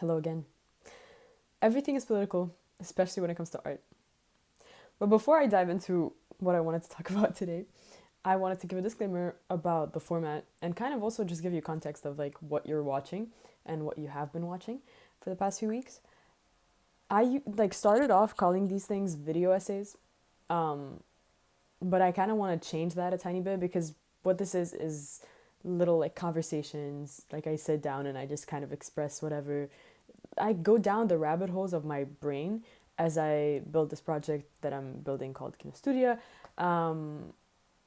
Hello again. Everything is political, especially when it comes to art. But before I dive into what I wanted to talk about today, I wanted to give a disclaimer about the format and kind of also just give you context of like what you're watching and what you have been watching for the past few weeks. I like started off calling these things video essays, um, but I kind of want to change that a tiny bit because what this is little like conversations. Like I sit down and I just kind of express whatever I go down the rabbit holes of my brain as I build this project that I'm building called Kinostudia. Um,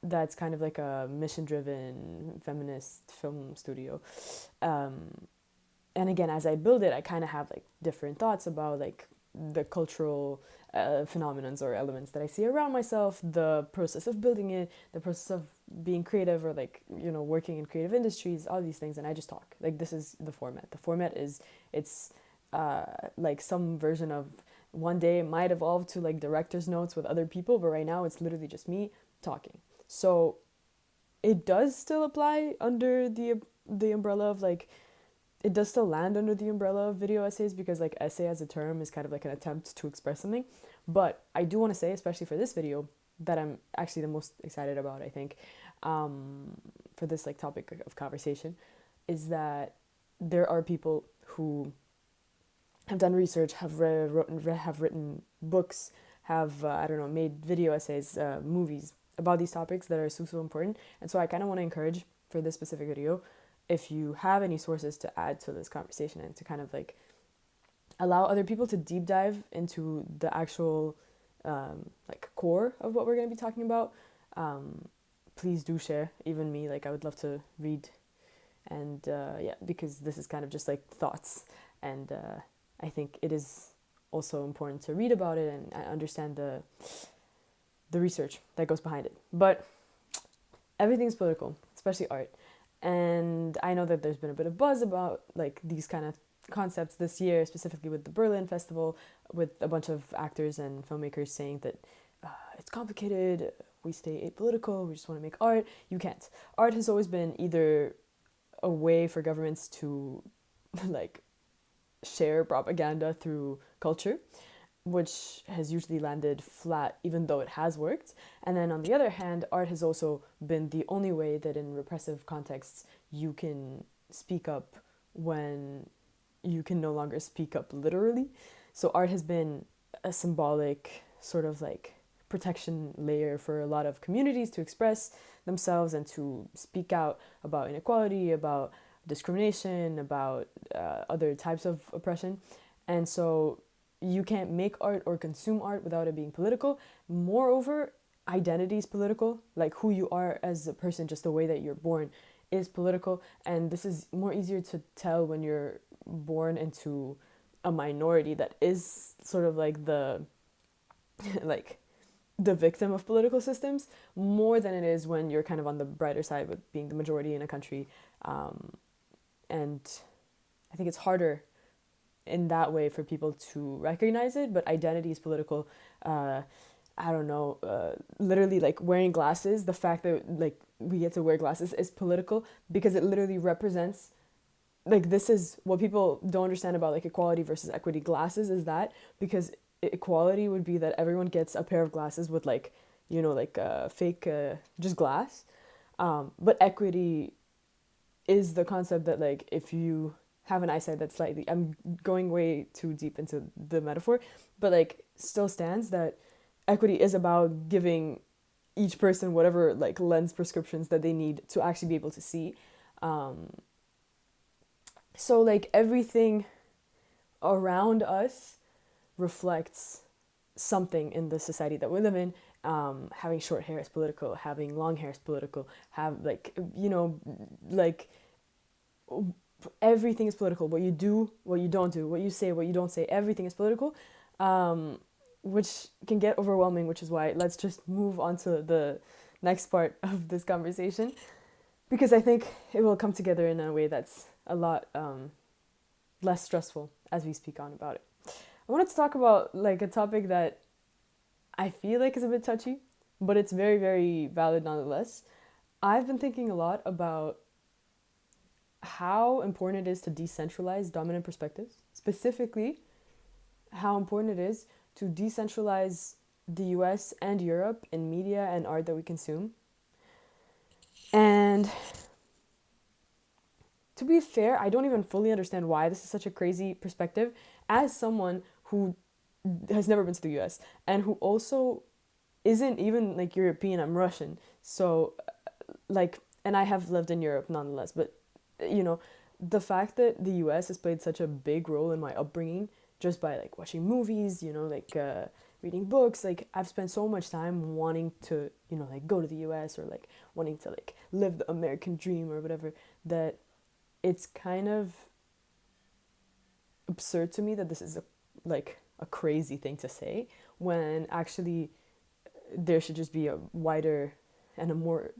that's kind of like a mission driven feminist film studio. Um, and again, as I build it, I kind of have like different thoughts about like the cultural phenomenons or elements that I see around myself, the process of building it, the process of being creative or like, working in creative industries, all these things. And I just talk. Like, this is the format. The format is, it's like some version of one day it might evolve to like director's notes with other people, but right now it's literally just me talking. So it does still apply under the umbrella of like it does still land under the umbrella of video essays because like essay as a term is kind of like an attempt to express something. But I do want to say, especially for this video, that I'm actually the most excited about, I think, for this like topic of conversation, is that there are people who have done research, have written books, have I don't know, made video essays, movies about these topics that are so important. And so I kind of want to encourage for this specific video, if you have any sources to add to this conversation and to kind of like allow other people to deep dive into the actual like core of what we're going to be talking about, please do share. Even me, like I would love to read, and yeah, because this is kind of just like thoughts, and I think it is also important to read about it and understand the research that goes behind it. But everything's political, especially art. And I know that there's been a bit of buzz about like these kind of concepts this year, specifically with the Berlin Festival, with a bunch of actors and filmmakers saying that it's complicated, we stay apolitical, we just want to make art. You can't. Art has always been either a way for governments to like share propaganda through culture, which has usually landed flat, even though it has worked. And then on the other hand, art has also been the only way that in repressive contexts you can speak up when you can no longer speak up literally. So art has been a symbolic sort of like protection layer for a lot of communities to express themselves and to speak out about inequality, about discrimination, about other types of oppression. And so you can't make art or consume art without it being political. Moreover, identity is political. Like who you are as a person, just the way that you're born, is political. And this is more easier to tell when you're born into a minority that is sort of like the like the victim of political systems, more than it is when you're kind of on the brighter side with being the majority in a country. And I think it's harder in that way for people to recognize it, but identity is political. I don't know, literally like wearing glasses, the fact that like we get to wear glasses is political because it literally represents, like, this is what people don't understand about like equality versus equity. Glasses is that, because equality would be that everyone gets a pair of glasses with like, like fake just glass. But equity is the concept that like if you have an eyesight that's slightly, I'm going way too deep into the metaphor, but like still stands that equity is about giving each person whatever like lens prescriptions that they need to actually be able to see. So like everything around us reflects something in the society that we live in. Having short hair is political, having long hair is political, have like, like everything is political. What you do, what you don't do, what you say, what you don't say, everything is political, which can get overwhelming, which is why let's just move on to the next part of this conversation, because I think it will come together in a way that's a lot less stressful as we speak on about it. I wanted to talk about like a topic that I feel like is a bit touchy, but it's very, very valid nonetheless. I've been thinking a lot about how important it is to decentralize dominant perspectives, specifically how important it is to decentralize the US and Europe in media and art that we consume. And to be fair, I don't even fully understand why this is such a crazy perspective as someone who has never been to the US and who also isn't even like European. I'm Russian. So, like, and I have lived in Europe nonetheless, but you know, the fact that the US has played such a big role in my upbringing just by like watching movies, reading books, like I've spent so much time wanting to, like go to the US or like wanting to like live the American dream or whatever, that it's kind of absurd to me that this is a crazy thing to say when actually there should just be a wider and a more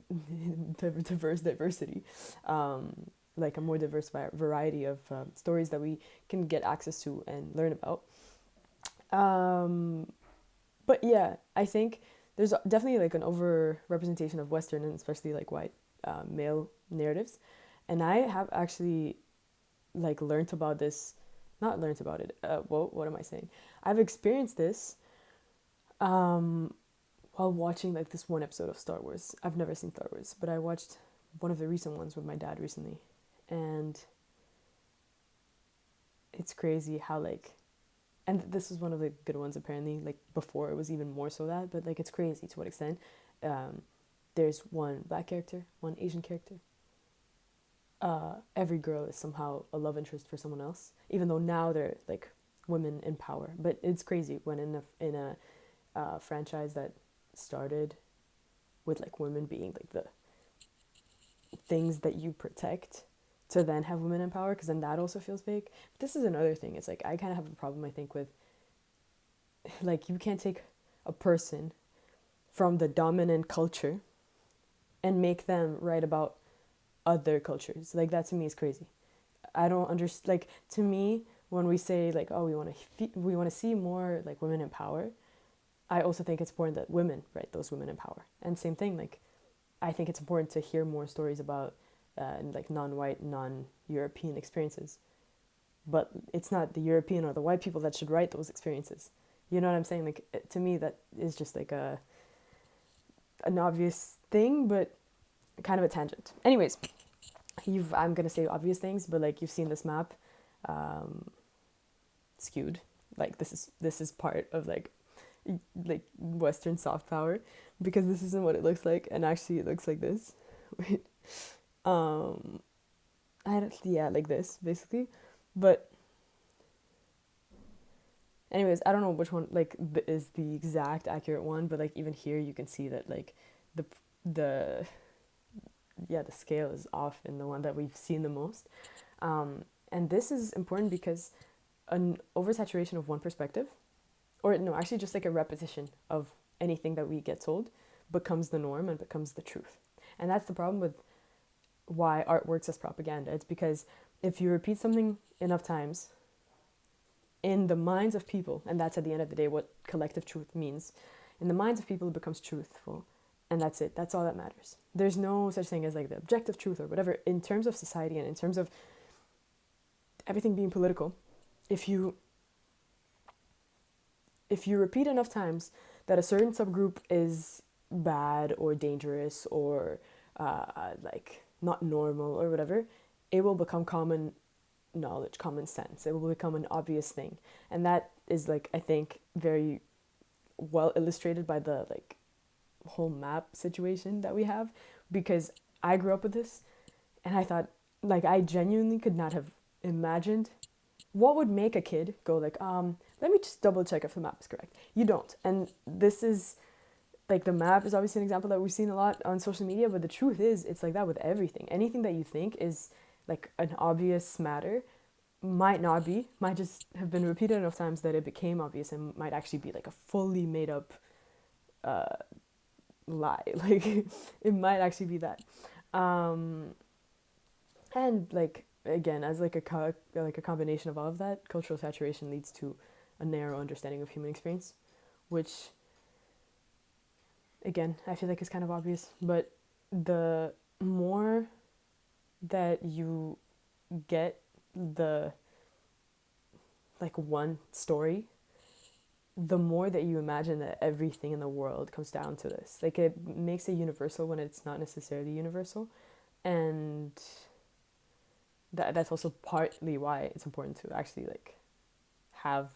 diverse diversity, like a more diverse variety of stories that we can get access to and learn about. But yeah, I think there's definitely like an over representation of Western and especially like white male narratives, and I have actually like learned about this, not learned about it. What am I saying? I've experienced this while watching like this one episode of Star Wars. I've never seen Star Wars, but I watched one of the recent ones with my dad recently, and it's crazy how like, and this is one of the good ones apparently, like before it was even more so that, but like it's crazy to what extent there's one black character, one Asian character. Every girl is somehow a love interest for someone else, even though now they're like women in power. But it's crazy when in a franchise that started with like women being like the things that you protect, to then have women in power, because then that also feels fake. But this is another thing. It's like I kind of have a problem, I think, with like you can't take a person from the dominant culture and make them write about other cultures. Like that to me is crazy. I don't understand. Like to me, when we say like, oh, we want to see more like women in power, I also think it's important that women write those women in power. And same thing, like I think it's important to hear more stories about like non-white, non-European experiences. But it's not the European or the white people that should write those experiences. You know what I'm saying? Like to me, that is just like an obvious thing, but kind of a tangent. Anyways, I'm gonna say obvious things, but like you've seen this map, skewed. Like this is part of like Western soft power, because this isn't what it looks like, and actually it looks like this. Wait, I don't, yeah, like this basically, but anyways, I don't know which one like is the exact accurate one, but like even here you can see that like the the the scale is off in the one that we've seen the most. And this is important because an oversaturation of one perspective, or no, actually just like a repetition of anything that we get told, becomes the norm and becomes the truth. And that's the problem with why art works as propaganda. It's because if you repeat something enough times, in the minds of people, and that's at the end of the day what collective truth means, in the minds of people it becomes truthful, and that's it. That's all that matters. There's no such thing as like the objective truth or whatever. In terms of society and in terms of everything being political, if you repeat enough times that a certain subgroup is bad or dangerous or like not normal or whatever, it will become common knowledge, common sense. It will become an obvious thing. And that is like, I think, very well illustrated by the like whole map situation that we have, because I grew up with this and I thought, like, I genuinely could not have imagined what would make a kid go like, let me just double check if the map is correct. You don't. And this is like, the map is obviously an example that we've seen a lot on social media, but the truth is it's like that with everything. Anything that you think is like an obvious matter might not be, might just have been repeated enough times that it became obvious, and might actually be like a fully made up lie. Like it might actually be that. And like again, as like a combination of all of that, cultural saturation leads to a narrow understanding of human experience, which again I feel like is kind of obvious, but the more that you get the like one story, the more that you imagine that everything in the world comes down to this. Like it makes it universal when it's not necessarily universal. And that's also partly why it's important to actually like have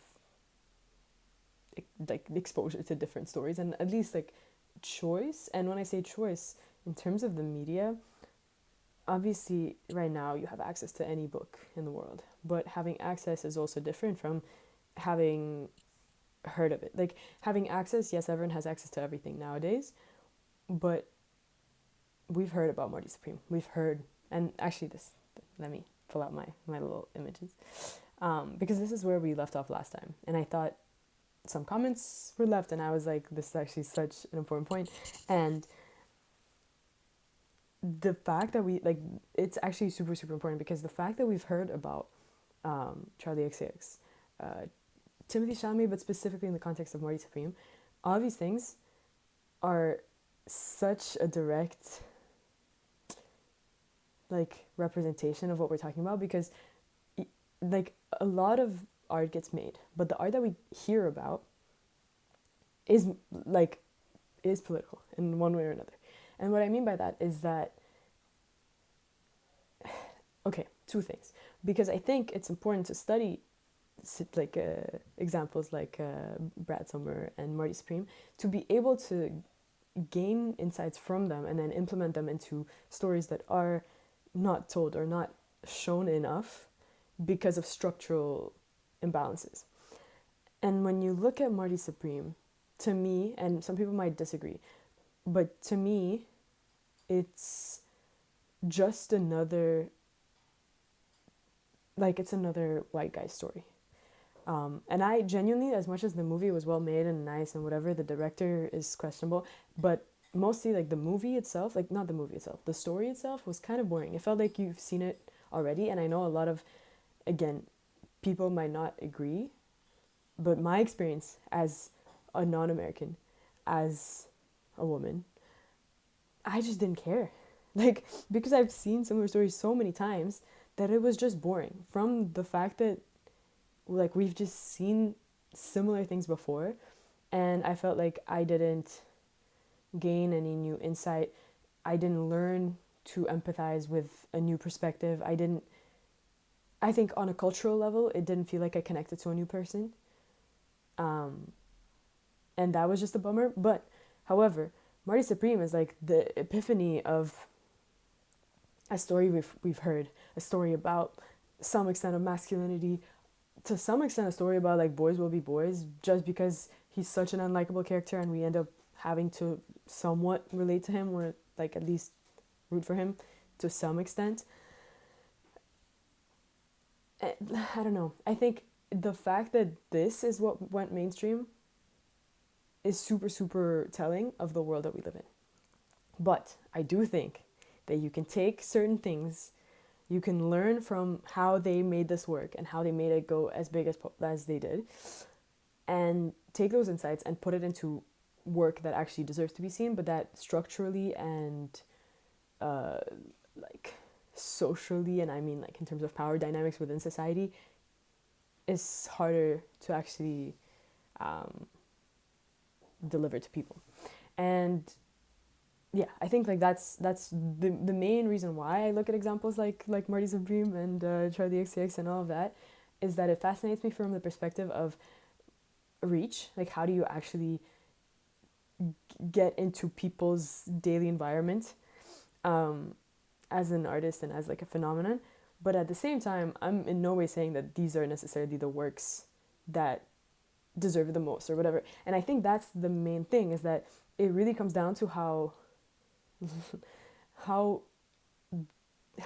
like exposure to different stories and at least like choice. And when I say choice in terms of the media, obviously right now you have access to any book in the world, but having access is also different from having heard of it. Like having access, yes, everyone has access to everything nowadays, but we've heard about Marty Supreme. We've heard, and actually this, let me pull out my little images, because this is where we left off last time, and I thought some comments were left, and I was like, this is actually such an important point. And the fact that we like, it's actually super super important, because the fact that we've heard about Charlie XCX, Timothy Chalamet, but specifically in the context of Marty Supreme, all these things are such a direct like representation of what we're talking about, because like a lot of art gets made, but the art that we hear about is like is political in one way or another. And what I mean by that is that, okay, two things, because I think it's important to study like examples like Brad Summer and Marty Supreme to be able to gain insights from them and then implement them into stories that are not told or not shown enough because of structural imbalances. And when you look at Marty Supreme, to me, and some people might disagree, but to me, it's just another, like it's another white guy story. And I genuinely, as much as the movie was well made and nice and whatever, the director is questionable, but mostly like the movie itself, like not the movie itself, the story itself was kind of boring. It felt like you've seen it already, and I know a lot of, again, people might not agree, but my experience as a non-American, as a woman, I just didn't care. Like, because I've seen similar stories so many times that it was just boring. From the fact that like we've just seen similar things before, and I felt like I didn't gain any new insight. I didn't learn to empathize with a new perspective. I think on a cultural level, it didn't feel like I connected to a new person. And that was just a bummer. But however, Marty Supreme is like the epiphany of a story we've heard, a story about some extent of masculinity, to some extent a story about like boys will be boys, just because he's such an unlikable character and we end up having to somewhat relate to him, or like at least root for him to some extent. I don't know. I think the fact that this is what went mainstream is super, super telling of the world that we live in. But I do think that you can take certain things, you can learn from how they made this work and how they made it go as big as they did, and take those insights and put it into work that actually deserves to be seen, but that structurally and like socially, and I mean like in terms of power dynamics within society, is harder to actually deliver to people. And yeah, I think like that's the main reason why I look at examples like Marty Supreme and Charlie XCX and all of that, is that it fascinates me from the perspective of reach. Like, how do you actually get into people's daily environment as an artist and as like a phenomenon? But at the same time, I'm in no way saying that these are necessarily the works that deserve it the most or whatever. And I think that's the main thing, is that it really comes down to how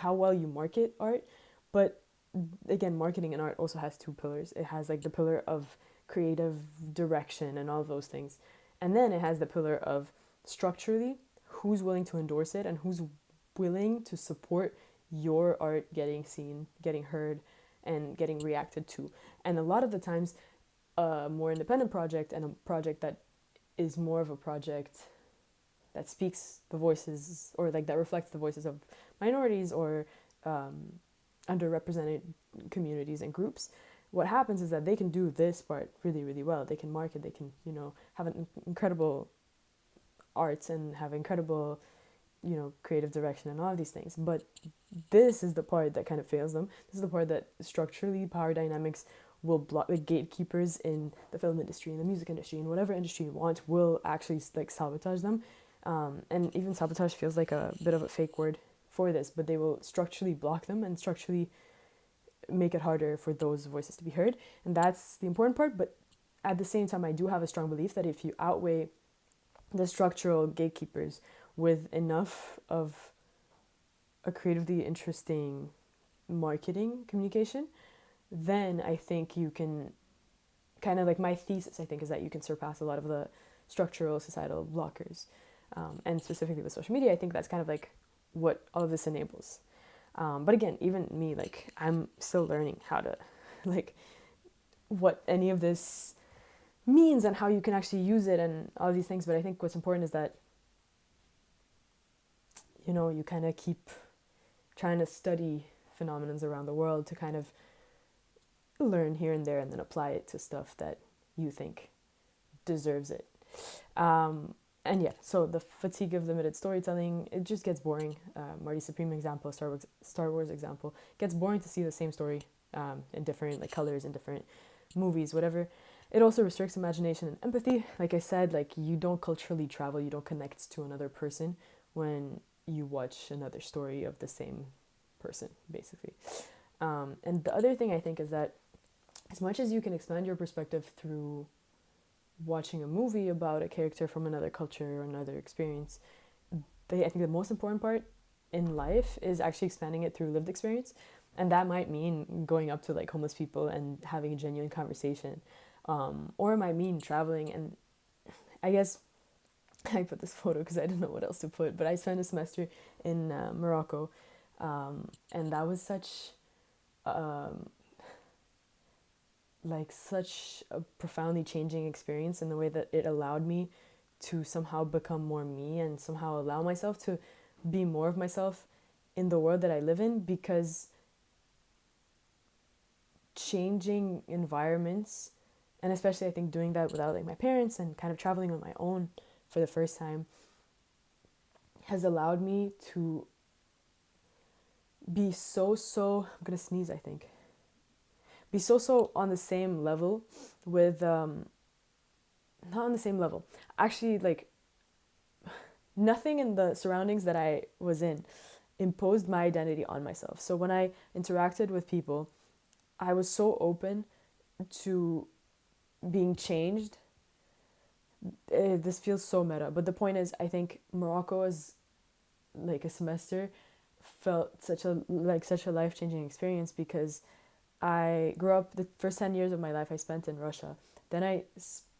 well you market art. But again, marketing in art also has two pillars. It has like the pillar of creative direction and all of those things, and then it has the pillar of structurally who's willing to endorse it and who's willing to support your art getting seen, getting heard, and getting reacted to. And a lot of the times, a more independent project and a project that is more of a project that speaks the voices, or like that reflects the voices of minorities, or underrepresented communities and groups, what happens is that they can do this part really, really well. They can market, they can, have an incredible arts and have incredible, creative direction and all of these things. But this is the part that kind of fails them. This is the part that structurally power dynamics will block. The gatekeepers in the film industry, in the music industry, in whatever industry you want, will actually like sabotage them. And even sabotage feels like a bit of a fake word for this, but they will structurally block them and structurally make it harder for those voices to be heard. And that's the important part. But at the same time, I do have a strong belief that if you outweigh the structural gatekeepers with enough of a creatively interesting marketing communication, then I think you can kind of like, my thesis, I think, is that you can surpass a lot of the structural societal blockers. And specifically with social media, I think that's kind of like what all of this enables. But again, even me, like, I'm still learning how to, like, what any of this means and how you can actually use it and all these things. But I think what's important is that, you kind of keep trying to study phenomenons around the world to kind of learn here and there and then apply it to stuff that you think deserves it. And yeah, so the fatigue of limited storytelling, it just gets boring. Marty Supreme example, Star Wars example, it gets boring to see the same story in different like colors in different movies, whatever. It also restricts imagination and empathy. Like I said, like, you don't culturally travel, you don't connect to another person when you watch another story of the same person, basically. And the other thing I think is that as much as you can expand your perspective through watching a movie about a character from another culture or another experience, I think the most important part in life is actually expanding it through lived experience. And that might mean going up to like homeless people and having a genuine conversation, or it might mean traveling. And I guess I put this photo because I didn't know what else to put, but I spent a semester in Morocco, and that was such such a profoundly changing experience in the way that it allowed me to somehow become more me and somehow allow myself to be more of myself in the world that I live in, because changing environments, and especially I think doing that without like my parents and kind of traveling on my own for the first time, has allowed me to be so I'm gonna sneeze, I think, be so on the same level with not on the same level, actually, like, nothing in the surroundings that I was in imposed my identity on myself. So when I interacted with people, I was so open to being changed. This feels so meta, but the point is, I think Morocco as like a semester felt such a life-changing experience, because I grew up, the first 10 years of my life I spent in Russia. Then I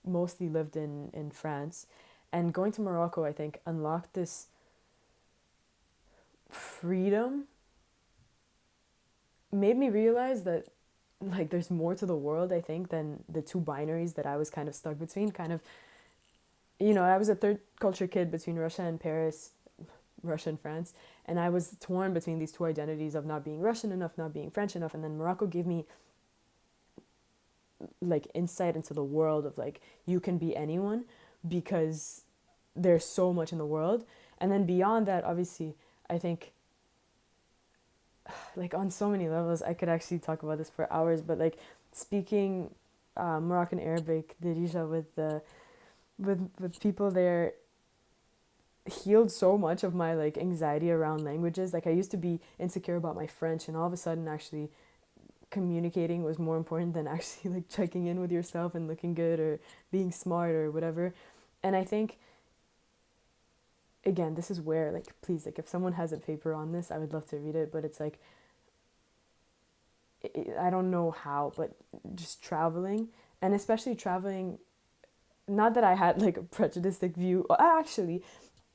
mostly lived in France. And going to Morocco, I think, unlocked this freedom, made me realize that like there's more to the world, I think, than the two binaries that I was kind of stuck between. Kind of, I was a third culture kid between Russia and Paris, Russia and France, and I was torn between these two identities of not being Russian enough, not being French enough. And then Morocco gave me like insight into the world of like, you can be anyone because there's so much in the world. And then beyond that, obviously, I think like on so many levels, I could actually talk about this for hours, but like speaking Moroccan Arabic, Dirija, with people there healed so much of my like anxiety around languages. Like I used to be insecure about my French, and all of a sudden actually communicating was more important than actually like checking in with yourself and looking good or being smart or whatever. And I think, again, this is where, like, please, like, if someone has a paper on this, I would love to read it, but it's like, I don't know how, but just traveling, and especially traveling, not that I had like a prejudiced view, actually,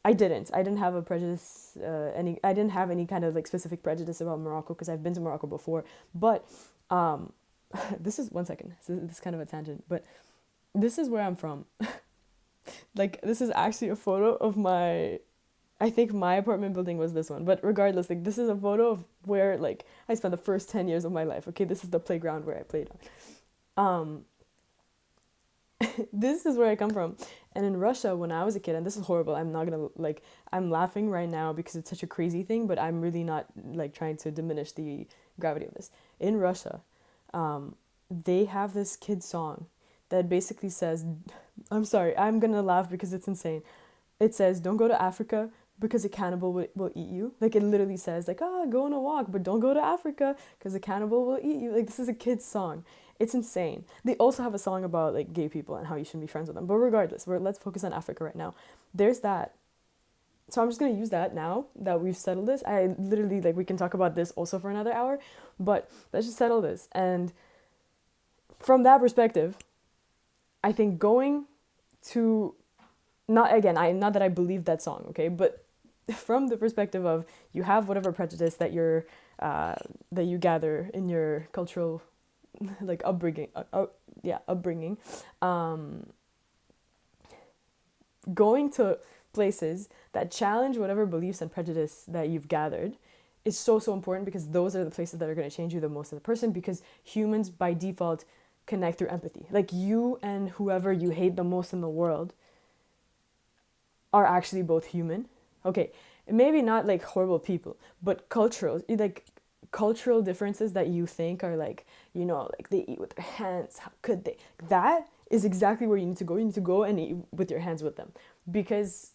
I didn't have a prejudice, I didn't have any kind of like specific prejudice about Morocco, because I've been to Morocco before, but this is, one second, this is kind of a tangent, but this is where I'm from. Like, this is actually a photo of my I think my apartment building was this one. But regardless, like this is a photo of where like I spent the first 10 years of my life. Okay, this is the playground where I played on. This is where I come from. And in Russia, when I was a kid, and this is horrible, I'm not gonna like, I'm laughing right now because it's such a crazy thing, but I'm really not like trying to diminish the gravity of this. In Russia, they have this kid song that basically says, I'm sorry, I'm gonna laugh because it's insane. It says, "Don't go to Africa because a cannibal will eat you." Like it literally says, like, go on a walk, but don't go to Africa because a cannibal will eat you. Like this is a kid's song. It's insane. They also have a song about like gay people and how you shouldn't be friends with them. But regardless, let's focus on Africa right now. There's that. So I'm just gonna use that now that we've settled this. I literally like we can talk about this also for another hour, but let's just settle this. And from that perspective, I think going to not that I believe that song, okay, but from the perspective of you have whatever prejudice that that you gather in your cultural like upbringing, going to places that challenge whatever beliefs and prejudice that you've gathered is so important, because those are the places that are going to change you the most as a person, because humans by default connect through empathy. Like you and whoever you hate the most in the world are actually both human. Okay, maybe not like horrible people, but cultural differences that you think are like, like they eat with their hands, how could they? That is exactly where you need to go. You need to go and eat with your hands with them, because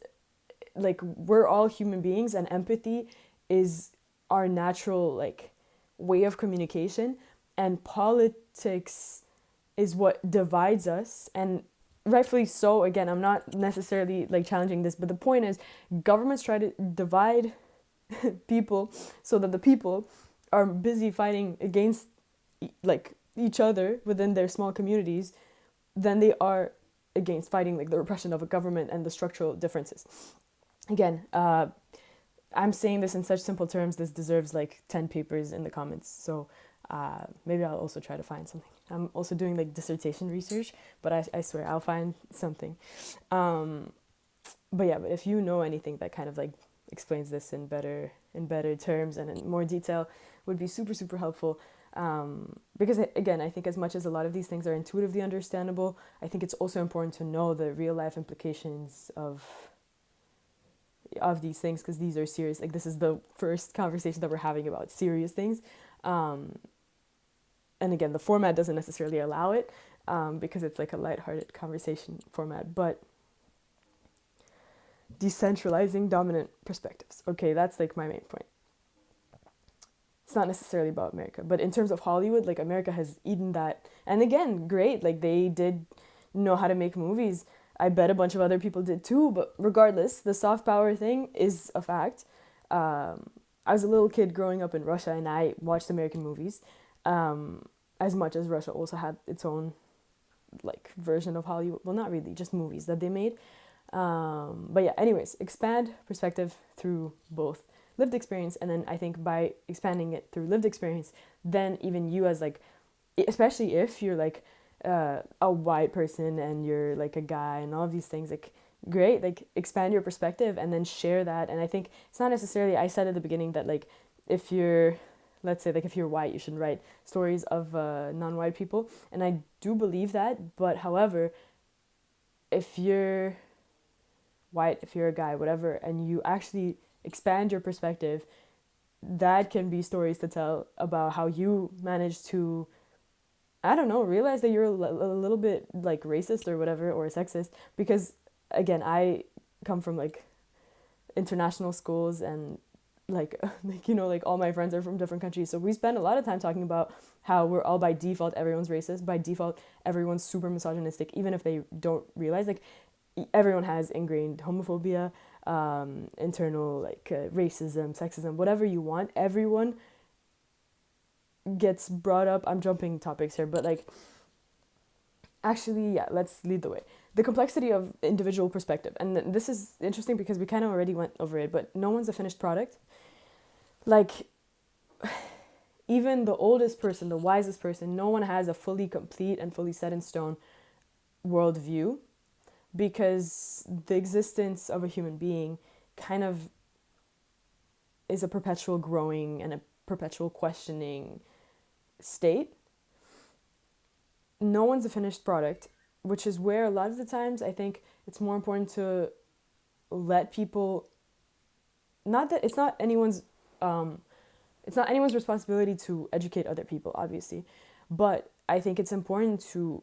like we're all human beings, and empathy is our natural like way of communication, and politics is what divides us, and rightfully so. Again, I'm not necessarily like challenging this, but the point is governments try to divide people so that the people are busy fighting against like each other within their small communities than they are against fighting like the repression of a government and the structural differences. Again, I'm saying this in such simple terms, this deserves like 10 papers in the comments, so maybe I'll also try to find something. I'm also doing like dissertation research, but I swear I'll find something. But if you know anything that kind of like explains this in better terms and in more detail, would be super, super helpful. Because again, I think as much as a lot of these things are intuitively understandable, I think it's also important to know the real life implications of these things, because these are serious. Like this is the first conversation that we're having about serious things. And again, the format doesn't necessarily allow it, because it's like a lighthearted conversation format, but decentralizing dominant perspectives. Okay, that's like my main point. It's not necessarily about America, but in terms of Hollywood, like America has eaten that. And again, great, like they did know how to make movies. I bet a bunch of other people did too, but regardless, the soft power thing is a fact. I was a little kid growing up in Russia, and I watched American movies. As much as Russia also had its own like version of Hollywood. Well, not really, just movies that they made. But yeah, anyways, expand perspective through both lived experience, and then I think by expanding it through lived experience, then even you as like, especially if you're like a white person and you're like a guy and all of these things, like great, like expand your perspective and then share that. And I think it's not necessarily, I said at the beginning that like if you're, let's say like if you're white, you should write stories of non-white people, and I do believe that. But however, if you're white, if you're a guy, whatever, and you actually expand your perspective, that can be stories to tell about how you managed to, I don't know, realize that you're a little bit like racist or whatever, or sexist. Because again, I come from like international schools, and like like all my friends are from different countries, so we spend a lot of time talking about how we're all by default, everyone's racist, by default everyone's super misogynistic, even if they don't realize, like everyone has ingrained homophobia, internal like racism, sexism, whatever you want. Everyone gets brought up. I'm jumping topics here, but like actually, yeah, let's lead the way. The complexity of individual perspective, and this is interesting because we kind of already went over it, but no one's a finished product. Like even the oldest person, the wisest person, no one has a fully complete and fully set in stone worldview, because the existence of a human being kind of is a perpetual growing and a perpetual questioning state, no one's a finished product, which is where a lot of the times I think it's more important to let people, not that it's not anyone's responsibility to educate other people, obviously, but I think it's important to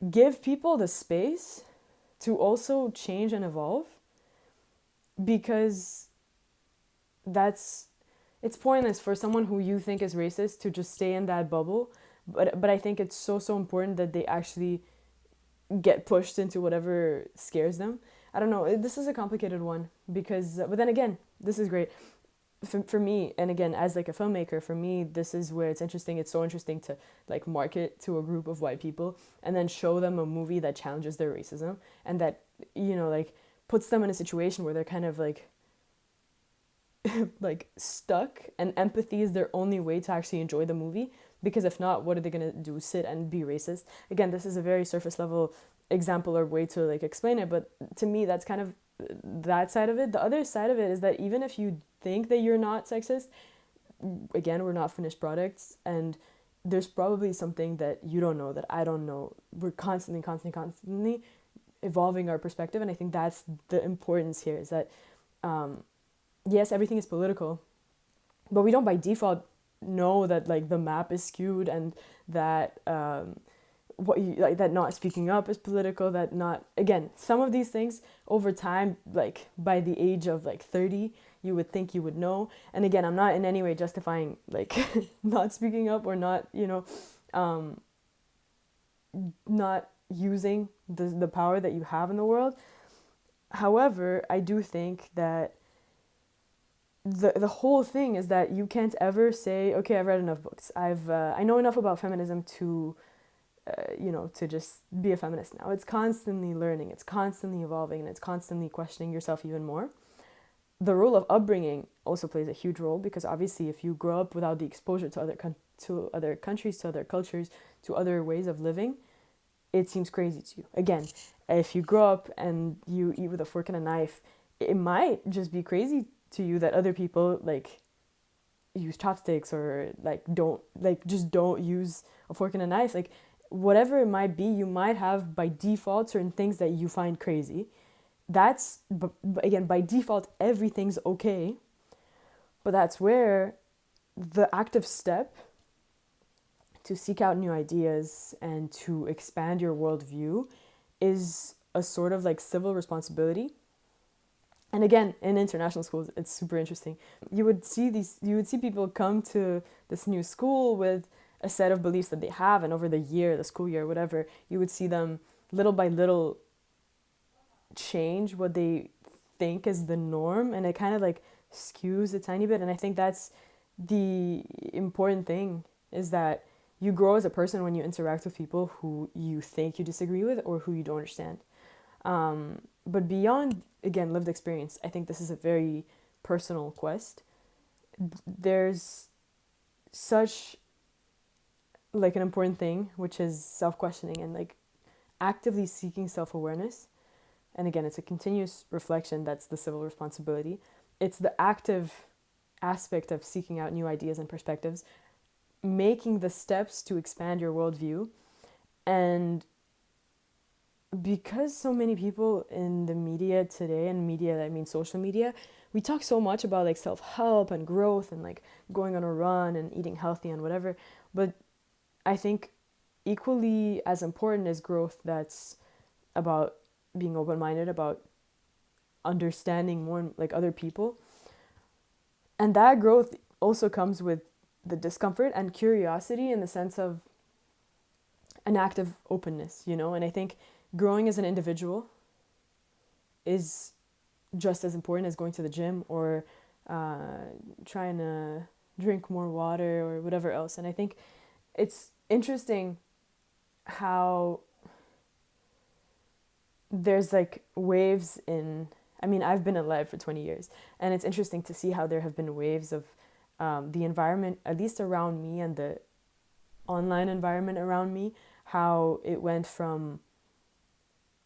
give people the space to also change and evolve, because it's pointless for someone who you think is racist to just stay in that bubble. But I think it's so important that they actually get pushed into whatever scares them. I don't know. This is a complicated one because, but then again, this is great for me. And again, as like a filmmaker, for me, this is where it's interesting. It's so interesting to like market to a group of white people and then show them a movie that challenges their racism and that, like puts them in a situation where they're kind of like like stuck, and empathy is their only way to actually enjoy the movie, because if not, what are they going to do, sit and be racist? Again, this is a very surface level example or way to like explain it, but to me that's kind of that side of it. The other side of it is that even if you think that you're not sexist, again, we're not finished products, and there's probably something that you don't know that I don't know. We're constantly evolving our perspective, and I think that's the importance here, is that yes, everything is political, but we don't by default know that like the map is skewed, and that that not speaking up is political, that not, again, some of these things over time, like by the age of like 30, you would think you would know. And again, I'm not in any way justifying like not speaking up or not, not using the power that you have in the world. However, I do think that the whole thing is that you can't ever say, okay, I've read enough books, I know enough about feminism to to just be a feminist now. It's constantly learning, it's constantly evolving, and it's constantly questioning yourself even more. The role of upbringing also plays a huge role, because obviously if you grow up without the exposure to other countries, to other cultures, to other ways of living, it seems crazy to you. Again, if you grow up and you eat with a fork and a knife, it might just be crazy to you that other people like use chopsticks, or like just don't use a fork and a knife. Like whatever it might be, you might have by default certain things that you find crazy. That's, but again, by default everything's okay. But that's where the active step to seek out new ideas and to expand your worldview is a sort of like civil responsibility. And again, in international schools, it's super interesting. You would see people come to this new school with a set of beliefs that they have, and over the school year, whatever, you would see them little by little change what they think is the norm, and it kind of like skews a tiny bit. And I think that's the important thing, is that you grow as a person when you interact with people who you think you disagree with or who you don't understand. But beyond, again, lived experience, I think this is a very personal quest. There's such like an important thing, which is self-questioning and like actively seeking self-awareness. And again, it's a continuous reflection. That's the civil responsibility. It's the active aspect of seeking out new ideas and perspectives, making the steps to expand your worldview. And because so many people in the media today, and media, I mean social media, we talk so much about like self-help and growth and like going on a run and eating healthy and whatever. But I think equally as important as growth that's about being open-minded, about understanding more like other people. And that growth also comes with the discomfort and curiosity, in the sense of an active openness, And I think growing as an individual is just as important as going to the gym or trying to drink more water or whatever else. And I think it's interesting how there's like waves in, I mean, I've been alive for 20 years, and it's interesting to see how there have been waves of the environment, at least around me, and the online environment around me, how it went from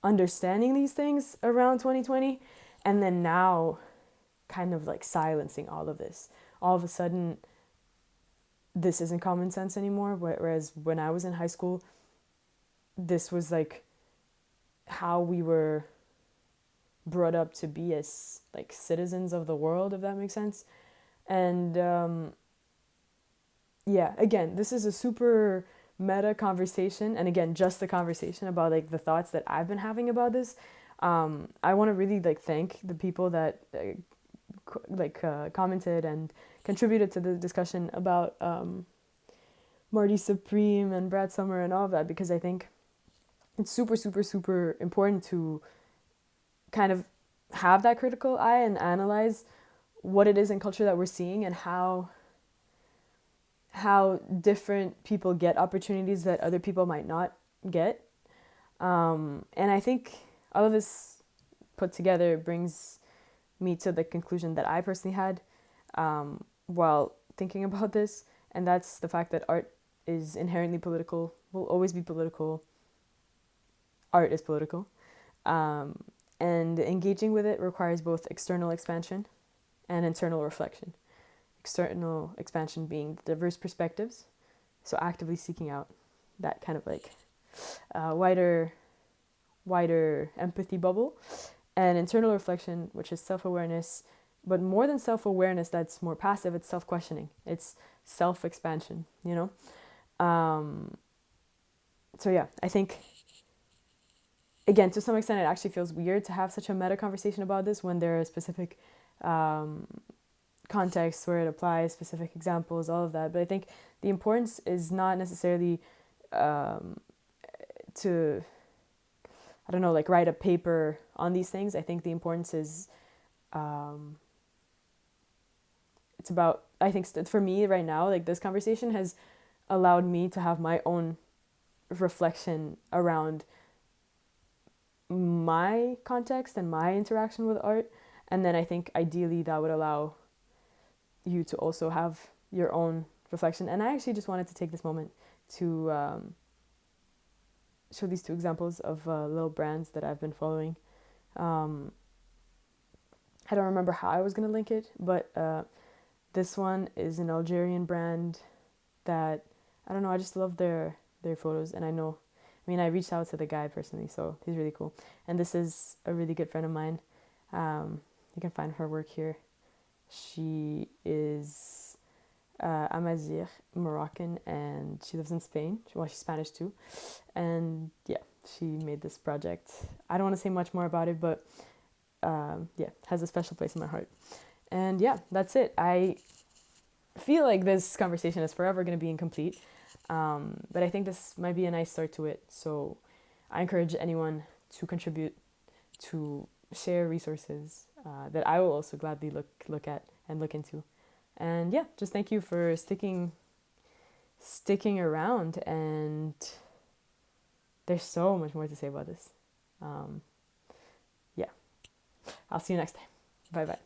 understanding these things around 2020, and then now kind of like silencing all of this. All of a sudden, this isn't common sense anymore. Whereas when I was in high school, this was like how we were brought up to be as like citizens of the world, if that makes sense. And yeah, again, this is a super meta conversation, and again, just the conversation about like the thoughts that I've been having about this. I want to really like thank the people that commented and contributed to the discussion about Marty Supreme and Brad Summer and all of that, because I think it's super, super, super important to kind of have that critical eye and analyze what it is in culture that we're seeing, and how different people get opportunities that other people might not get. And I think all of this put together brings me to the conclusion that I personally had while thinking about this, and that's the fact that art is inherently political, will always be political. Art is political. And engaging with it requires both external expansion and internal reflection. External expansion being diverse perspectives, so actively seeking out that kind of like wider empathy bubble, and internal reflection, which is self-awareness, but more than self-awareness, that's more passive. It's self-questioning, it's self-expansion, you know. So yeah, I think, again, to some extent, it actually feels weird to have such a meta conversation about this when there are specific contexts where it applies, specific examples, all of that. But I think the importance is not necessarily to, I don't know, like write a paper on these things. I think the importance is, it's about, I think for me right now, like this conversation has allowed me to have my own reflection around my context and my interaction with art. And then I think ideally that would allow you to also have your own reflection. And I actually just wanted to take this moment to show these two examples of little brands that I've been following. I don't remember how I was going to link it, but this one is an Algerian brand that, I don't know, I just love their photos. And I reached out to the guy personally, so he's really cool. And this is a really good friend of mine. You can find her work here. She is Amazigh, Moroccan, and she lives in Spain. Well, she's Spanish too. And yeah, she made this project. I don't want to say much more about it, but has a special place in my heart. And yeah, that's it. I feel like this conversation is forever going to be incomplete, but I think this might be a nice start to it. So I encourage anyone to contribute, to share resources that I will also gladly look at and look into. And yeah, just thank you for sticking around. And there's so much more to say about this. Yeah, I'll see you next time. Bye bye.